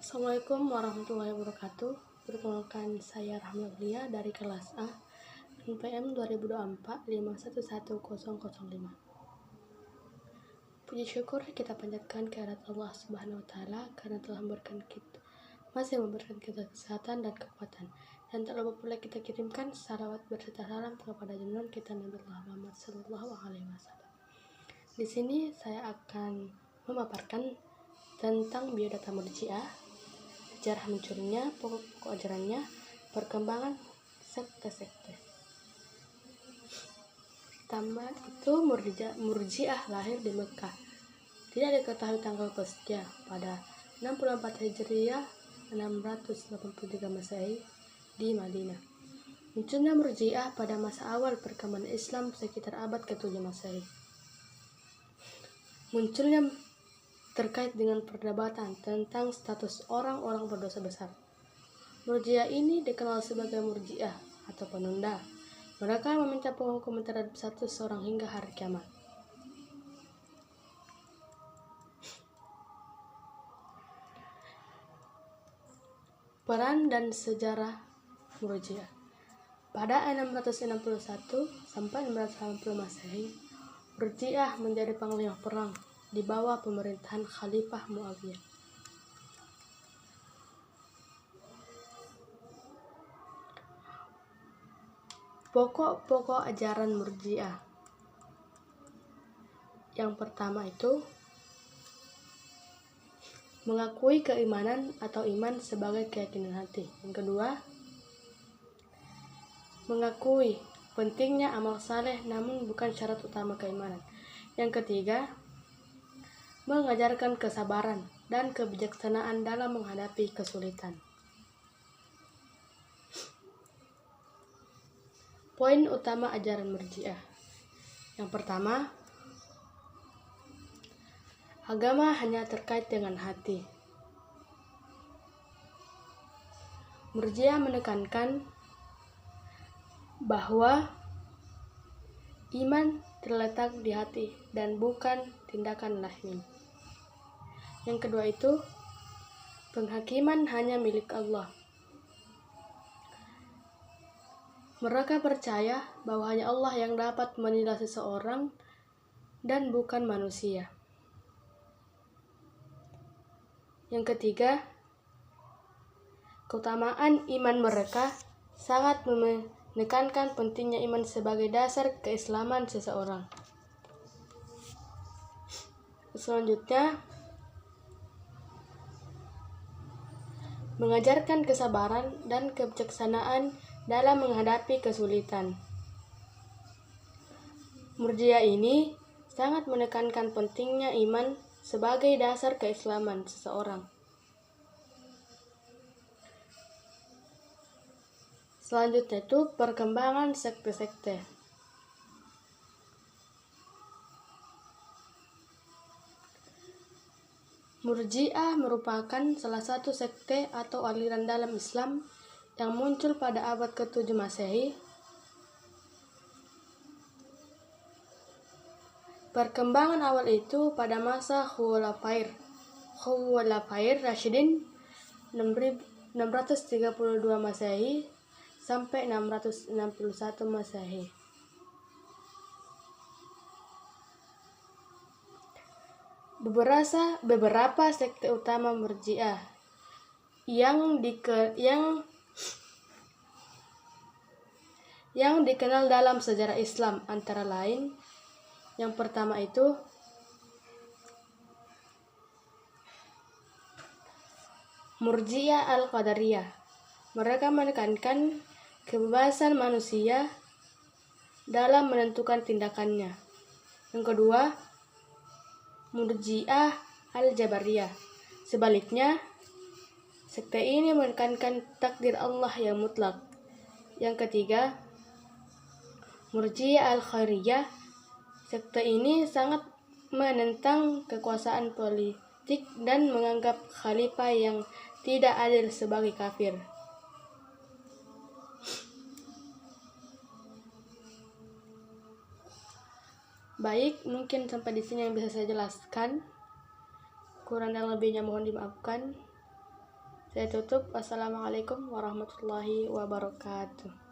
Assalamualaikum warahmatullahi wabarakatuh. Perkenalkan, saya Rahmalia dari kelas A NPM 2024 511005. Puji syukur kita panjatkan kehadirat Allah Subhanahu wa taala karena telah masih memberikan kita kesehatan dan kekuatan. Dan tak lupa pula kita kirimkan salawat berserta salam kepada junjungan kita Nabi Muhammad sallallahu alaihi wasallam. Di sini saya akan memaparkan tentang biodata Murji'ah, sejarah munculnya, pokok-pokok ajarannya, perkembangan sekte-sekte. Pertama itu Murji'ah lahir di Mekah. Tidak diketahui tanggal pastinya pada 64 Hijriah 683 Masehi di Madinah. Munculnya Murji'ah pada masa awal perkembangan Islam sekitar abad ke-7 Masehi. Munculnya terkait dengan perdebatan tentang status orang-orang berdosa besar. Murji'ah ini dikenal sebagai Murji'ah atau penunda. Mereka meminta penghukuman terhadap status seorang hingga hari kiamat. Peran dan sejarah Murji'ah. Pada 661 sampai 680 Masehi, Murji'ah menjadi panglima perang di bawah pemerintahan Khalifah Muawiyah. Pokok-pokok ajaran Murji'ah. Yang pertama itu mengakui keimanan atau iman sebagai keyakinan hati. Yang kedua, mengakui pentingnya amal saleh namun bukan syarat utama keimanan. Yang ketiga, mengajarkan kesabaran dan kebijaksanaan dalam menghadapi kesulitan. Poin utama ajaran Murji'ah. Yang pertama, agama hanya terkait dengan hati. Murji'ah menekankan bahwa iman terletak di hati dan bukan tindakan lahir. Yang kedua itu, penghakiman hanya milik Allah. Mereka percaya bahwa hanya Allah yang dapat menilai seseorang dan bukan manusia. Yang ketiga, keutamaan iman mereka sangat menekankan pentingnya iman sebagai dasar keislaman seseorang. Selanjutnya, mengajarkan kesabaran dan kebijaksanaan dalam menghadapi kesulitan. Murji'ah ini sangat menekankan pentingnya iman sebagai dasar keislaman seseorang. Selanjutnya itu perkembangan sekte-sekte. Murji'ah merupakan salah satu sekte atau aliran dalam Islam yang muncul pada abad ke-7 Masehi. Perkembangan awal itu pada masa Khulafair Rasyidin 632 Masehi sampai 661 Masehi. Beberapa sekte utama Murji'ah yang dikenal dalam sejarah Islam antara lain, yang pertama itu Murji'ah Al-Qadariyah. Mereka menekankan kebebasan manusia dalam menentukan tindakannya. Yang kedua, Murji'ah Al-Jabariyah. Sebaliknya, sekte ini menekankan takdir Allah yang mutlak. Yang ketiga, Murji'ah Al-Khairiyah. Sekte ini sangat menentang kekuasaan politik dan menganggap khalifah yang tidak adil sebagai kafir. Baik, mungkin sampai di sini yang bisa saya jelaskan. Kurang dan lebihnya mohon dimaafkan. Saya tutup. Wassalamualaikum warahmatullahi wabarakatuh.